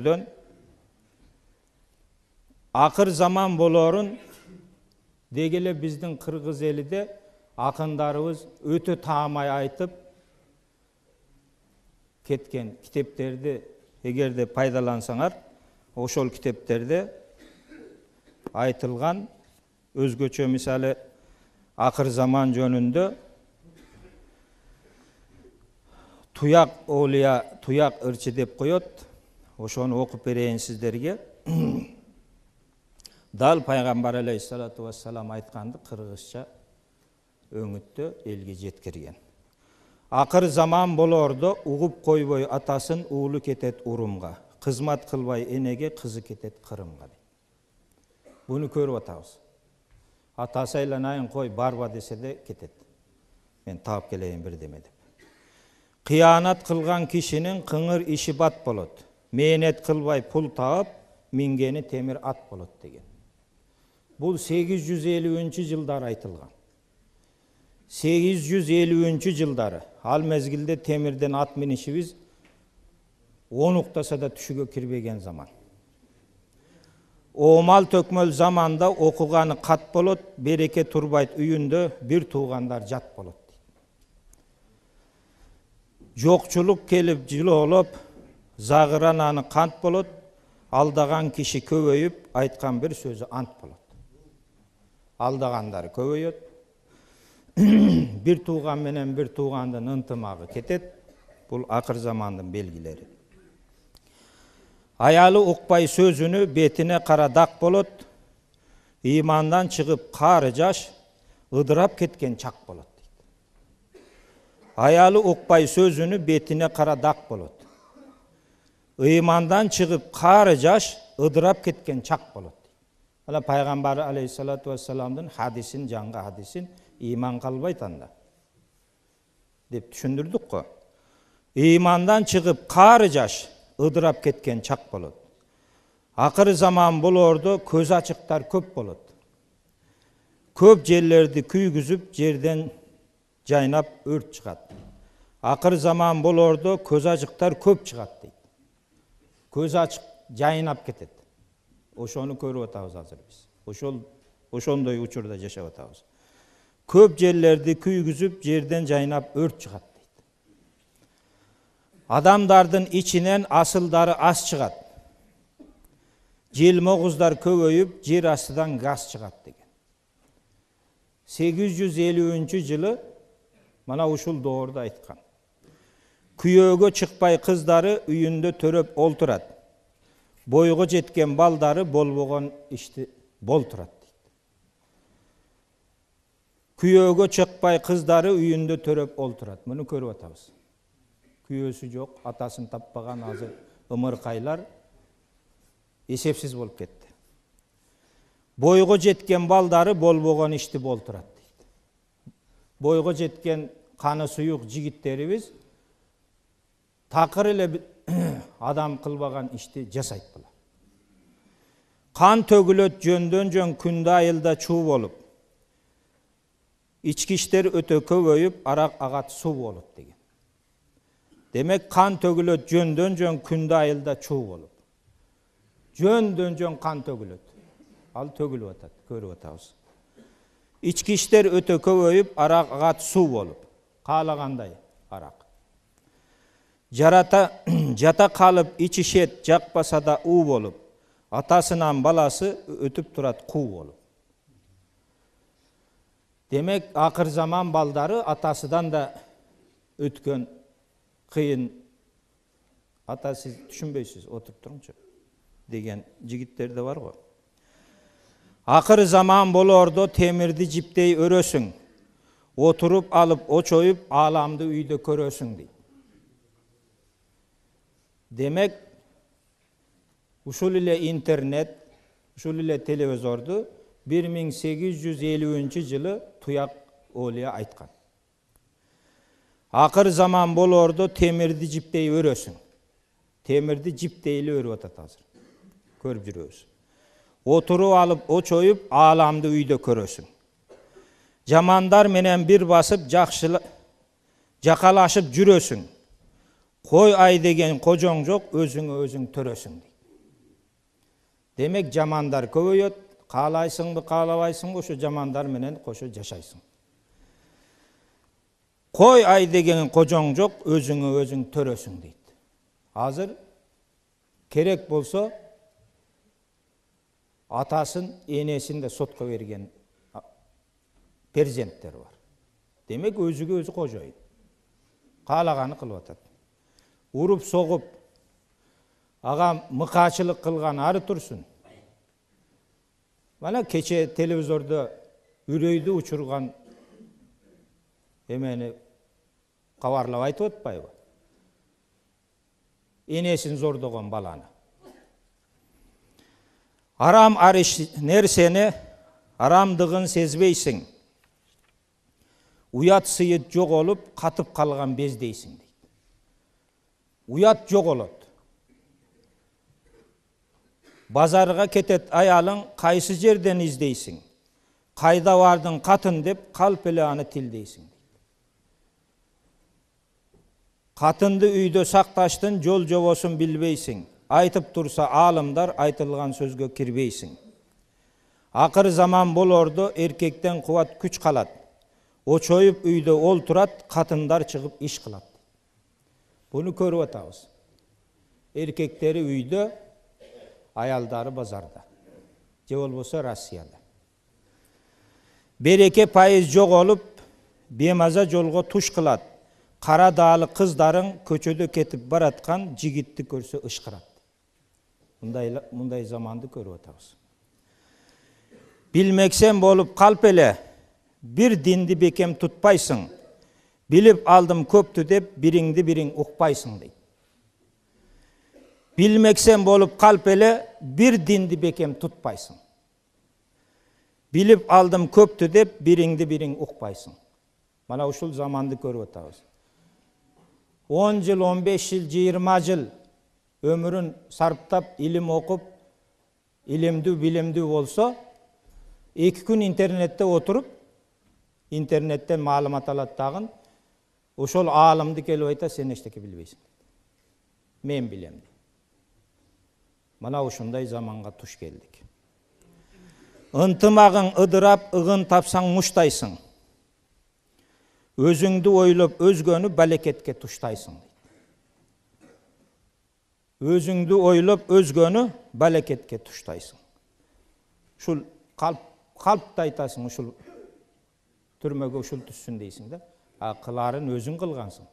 sözlerden akır zaman bolorun degele bizden Kırgız elide akındarыбыз öte taamay aytıp ketken kiteplerdi egerde paydalansaňar oşol kitepterde aytılgan özgöçö misali akır zaman jönündö tuyak oğluya tuyak ırçı dep koyot. Oşonu okup bereyim sizlerge. Dal Peygamber aleyhissalatu vesselam aytkandı kırgızça öňütde elge jetkirgen. Akır zaman bolordo ugup koyboy atasın uğulu ketet urumga. Kızmat kılbay enege kızı ketet Kırımga. Bunu körüp atabız. Atası aylanayın koy barba dese de ketet. Ben taap keleyim bir demedim. Kıyanat kılgan kişinin kıngır işi bat bolot. Mehnet kılbay pul taap mingeni temir at bolot degen. Bu 850 yılдар aytılgan. 850 yılları. Al mezgilde temirden at minişibiz 10 uktasa da tüşüge kirbegen zaman. Omal tökmöl zamanda okuganı kat bolot, bereke turbayt üyünde bir tuğandar jat bolot. Jokçuluk kelip jılı olup, zağırananı kant bolot, aldagan kişi köböyüp, aytkan bir sözü ant bolot. Aldagandar köböyöt, bir tuğan menen bir tuğandan ıntımağı ketet, bul akır zamandın belgileri. Ayalı ukpay sözünü betine kara dak bolot, imandan çıkıp karı jaş, ıdırap ketken çak bolot. Ayalı ukpay sözünü betine kara dak bolot. İmandan çıkıp karı jaş, ıdırap ketken çak bolot. Ala Peygamber aleyhissalatu vesselam'dın hadisin, janga hadisin, iman kalbaytanda. Dep düşündürdük ko. İmandan çıkıp karı jaş, ıdırap ketken çak bolot. Akır zaman bolordu, köz açıktar köp bolot. Köp jellerdi küygüzüp, jerden jaynap ört çıkat. Akır zaman bolordu, köz açıktar köp çıkat deydi. Köz açık jaynap ketet. Oşonu körüp atabız hazır biz. Oşondoy uçurda jaşap atabız. Köp jellerdi küygüzüp, jerden jaynap ört çıkat deydi. Adamdardın içinen asıldarı az çıkat. Jelmoğuzlar köböyüp, jer astıdan gaz çıkat degen. 850 yılı mana uşul doğruda aytkan. Küyögö çıkpay kızları üyünde töröp olturat. Boygo jetken baldarı bolbogon işte bolturat deydi. Küyögö çıkpay kızları üyünde töröp olturat. Bunu körüp atabız. Küyösü yok, atasını tappagan azı ımırkaylar esepsiz bolup ketti. Boygo jetken baldarı bolbogon işte bolturat deydi. Boygo jetken kanı suyuk jigitlerimiz takır ile adam kılbagan işte jasayttılar. Kan tögülöt jöndön jön күндө айылda çuu bolup, içki işler ötö köböyüp, arak agat su bolup degen. Demek kan tögülöt jöndön jön күндө ayılda çuu bolup. Jöndön jön kan tögülöt. Al tögülüp atat, körüp atabız. İçki işler ötö köböyüp, arak agat su bolup. Kalaganday arak. Jata kalıp içişet jakpasa da u bolup, atasынан balası ötüp turat ku bolup. Demek akır zaman baldarı atasıdan da ötkön kıyın. Ata siz düşünbeysiz, oturup durunca degen jigitler de var go. Akır zaman bolordo temirdi jiptey örösüň. Oturup alıp oçoyup alamdı üyde körösüň deydi. Demek uşul ile internet, uşul ile televizordu 1850 yılı tuyak oğluya aytkan. Akır zaman bolordu temirdi jiptey örösüň. Temirdi jipteyle örüp atat hazır. Körüp жүрөбүz. Oturup alıp oçoyup alamdı üyde körösüň. Jamandar menen bir basıp jakalaşıp жүрösüň. Koy ay degen kojoň jok, özüňe özüň törösüň deydi. Demek jamandar көбөйөt, каалайсыңбы, каалабайсыңбы, ошо жамандар менен кошо жашайсың. Кой ай деген кожоң жок, өзүңө өзүң төрөсүң дейт. Азыр керек болсо атасын, энесин де сотко берген перзенттер бар. Демек өзүгө өзү кожойн. Каалаганы кылып атат. Уруп согуп, ага мыкаачылык кылган ары турсун. Мана кече телевизордо үрөйдү учурган эмени кабарлап айтып атпайбы? Энесин зордогон баланы. Арам нерсени арамдыгын сезбейсиң. Уят сыйыт жоголуп, катып калган бездейсиң дейт. Уят жоголот. Базарга кетет аялың, кайсы жерден издейсиң? Кайда бардың катын деп, калп эле аны тилдейсиң дейт. Катынды үйдө сакташтын, жол жобосун билбейсиң. Айтып турса алымдар, айтылган сөзгө кирбейсиң. Акыр заман болордо эркектен кубат күч калат. Очоюп үйдө олтурат, катындар чыгып иш кылат. Буну көрүп атабыз. Эркектери үйдө, аялдары базарда. Же болбосо Россияда. Береке пайыз жоголуп, бемаза жолго туш кылат. Кара даалы кыздарың көчөдө кетип бараткан жигитти көрсө ышкырат. Мындай заманды көрүп атабыз. Билмексен болуп калп эле, бир динди бекем тутпайсың. Билип алдым көптү деп, бириңди бириң укпайсың дейт. Билмексен болуп калп эле, бир динди бекем тутпайсың. Билип алдым көптү деп, бириңди бириң укпайсың. Мана ушул заманды көрүп атабыз. 10 жыл, 15 жыл, 20 жыл өмүрүн сарптап, илим окуп, илимдүү, билимдүү болсо, 2 күн интернетте отуруп, интернеттен маалымат алат дагы, ошол аалымды келип айта, сен эчтеке билбейсиң. Мен билем. Мана ушундай заманга туш келдик. Ынтымагың ыдырап, ыгын тапсаң муштайсың. Өзүңдү ойлоп, өзгөнү балекетке туштайсың. Өзүңдү ойлоп, өзгөнү балекетке туштайсың. Ушул калпты айтасың, ушул түрмөгө ушул түссүн дейсиң да. Кыларын өзүң кылгансың.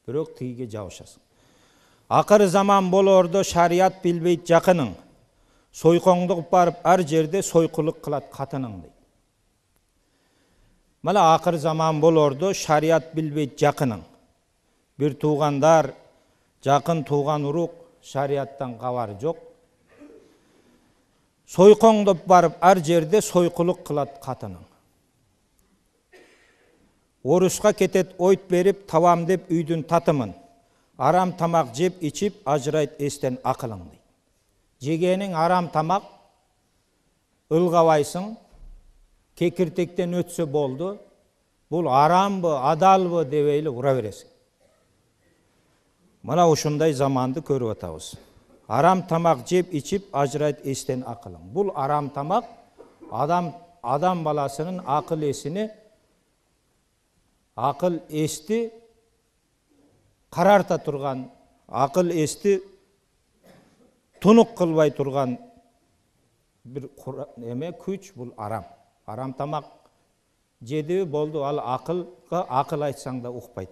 Бирок тиге жабышасың. Акыр заман болордо шарият билбейт жакының. Сойкоңдук барып ар жерде сойкулук кылат катының дейт. Мана акыр заман болордо шарият билбейт жакының. Бир туугандар, жакын тууган урук шарияттан кабары жок. Сойкоңдоп барып ар жерде сойкулук кылат катының. Оруска кетет ойт берип, табам деп үйдүн татымын. Арам тамак жеп ичип, ажырайт эстен акылың дейт. Жегениң арам тамак, ылгабайсың, кекиртектен өтсө болду, бул арамбы, адалбы дебейли ура бересиң. Мана ушундай заманды көрүп атабыз. Арам тамак жеп ичип, ажырайт эстен акылың. Бул арам тамак адам баласынын акыл эсини, акыл эсти карарта турган, акыл эсти тунук кылбай турган бир күч, бул арам. Арам тамак жеди болду, ал акыл айтсаң да укпайт.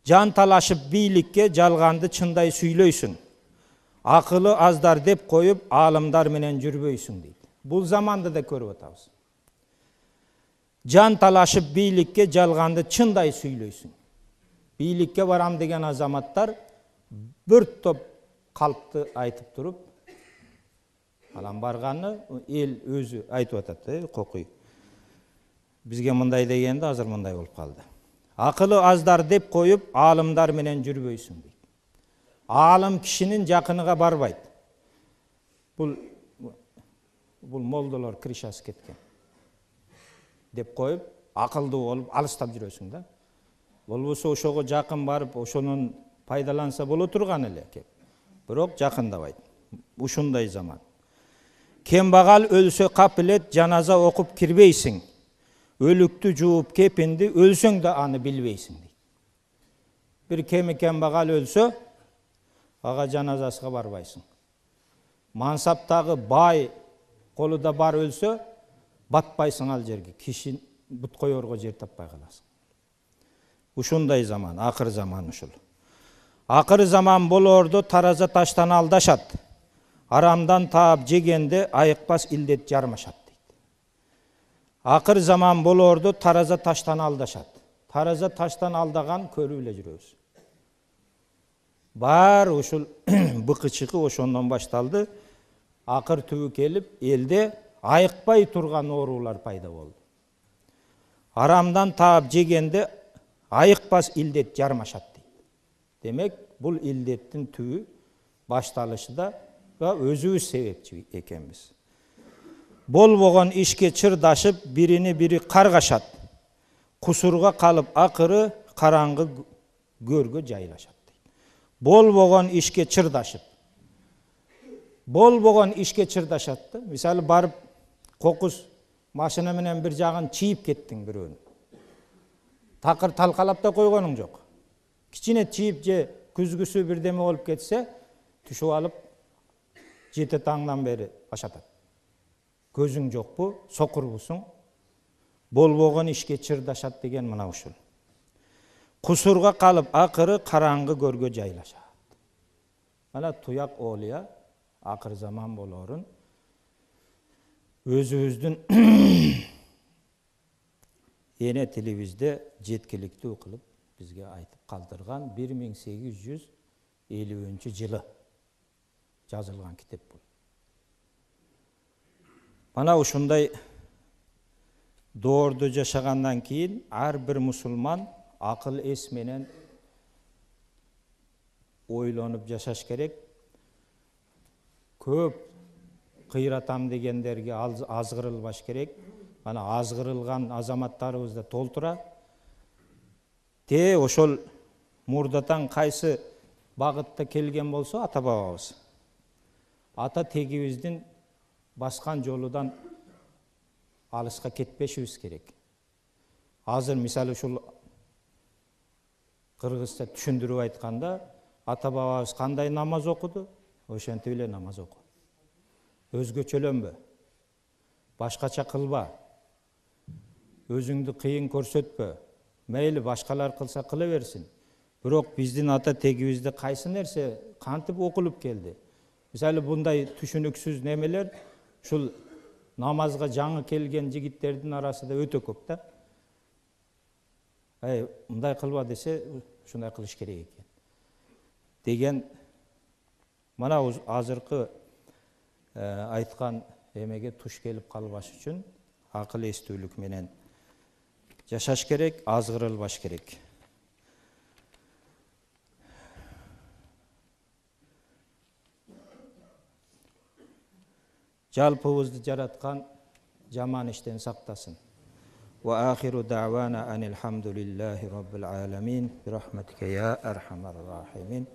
Жан талашып бийликке, жалганды чындай сүйлөйсүң. Акылы аздар деп коюп, аалымдар менен жүрбөйсүң дейт. Бул заманды да көрүп атабыз. Жан талашып бийликке, жалганды чындай сүйлөйсүң. Бийликке барам деген азаматтар бір топ калпты айтып туруп, алам барганы эл өзү айтып атат, кокуй. Бизге мындай дегенде азыр мындай болуп калды. Акылы аздар деп коюп, аалымдар менен жүрбөйсүң дейт. Аалым кишинин жакыныга барбайт. Бул молдолор кришасы кеткен деп коюп, акылдуу болуп алыстап жүрөсүң да. Болбосо ошого жакын барып, ошонун пайдаланса боло турган эле кеп. Бирок жакындабайт. Ушундай заман. Kembagal ölse kapilet janaza okup kirбейсиң. Ölüktü juup kepindi, ölsöň da anı bilbейсиң. Bir kembagal ölse, aga janazasıga barbaysың. Mansaptagı bay, kolu da bar ölse, batpaysың al жерге. Kişi but koyorgo jer tapпай kalasың. Ушундай zaman, akır zaman ушул. Akır zaman bolordu taraza taştan aldaşat. Aramdan taap jegende ayıkpas ildet jarmaşat. Akır zaman bolordu taraza taştan aldaşat. Taraza taştan aldagan körüyle жүрөбүz. Бар ушул быкычыкы ошондон башталды. Акыр түбү келип, элде айыкпай турган оорулар пайда болду. Aramdan taap жегенде айыкпас илдет жармашат дейт. Демек, бул илдеттин түбү башталышыда өзүбүз себепчи экенбиз. Болбогон ишке чырдашып, биrini biri каргашат. Кусурга калып, акыры караңгы көргө жайлашат. Болбогон ишке чырдашып. Болбогон ишке чырдашат. Мисалы барып кокус машина менен bir жагын чийип кеттиң бирөөнү. Такыр талкалап да койгонуң жок. Кичине чийип же күзгүсү бирдеме болуп кетсе, түшүп алып жети таңдан бери башатат. Көзүң жокпу, сокурбусуң. Болбогон ишке чырдашат деген мына ушул. Кусурга калып, акыры караңгы көргө жайлашат. Мана туяк олия акыр заман болорун өзүбүздүн эне тилибизде жеткиликтүү кылып бизге айтып калтырган 1850-жылы жазылган китеп бул. Мана ушундай доордо жашагандан кийин ар бир мусулман акыл эс менен ойлонуп жашаш керек. Көп кыйратам дегендерге азгырылбаш керек. Мана азгырылган азаматтарыбыз да толтура. Ошол мурдатан кайсы багытта келген болсо ата бабабыз. Ата тегибиздин баскан жолудан алыска кетпешибиз керек. Азыр мисалы ушул кыргызча түшүндүрүп айтканда, ата бабабыз кандай намаз окуду, ошентип эле намаз оку. Өзгөчөлөнбө. Башкача кылба. Өзүңдү кыйын көрсөтпө. Мейли башкалар кылса кыла берсин. Бирок биздин ата тегибизде кайсы нерсе кантип окулуп келди. Мисалы bunday түшүнүксүз немелер ушул намазга жаңы келген жигиттердин арасында өтө көп да. Мындай кылба десе, ушундай кылыш керек экен. Деген мана азыркы айткан эмеге туш келип калбаш үчүн акыл эстүүлүк менен жашаш керек, азгырылбаш керек. Жалпыбызды жараткан жаман иштен сактасын. Wa akhiru da'wana anil hamdulillahi rabbil alamin bi rahmatika ya arhamar rahimin.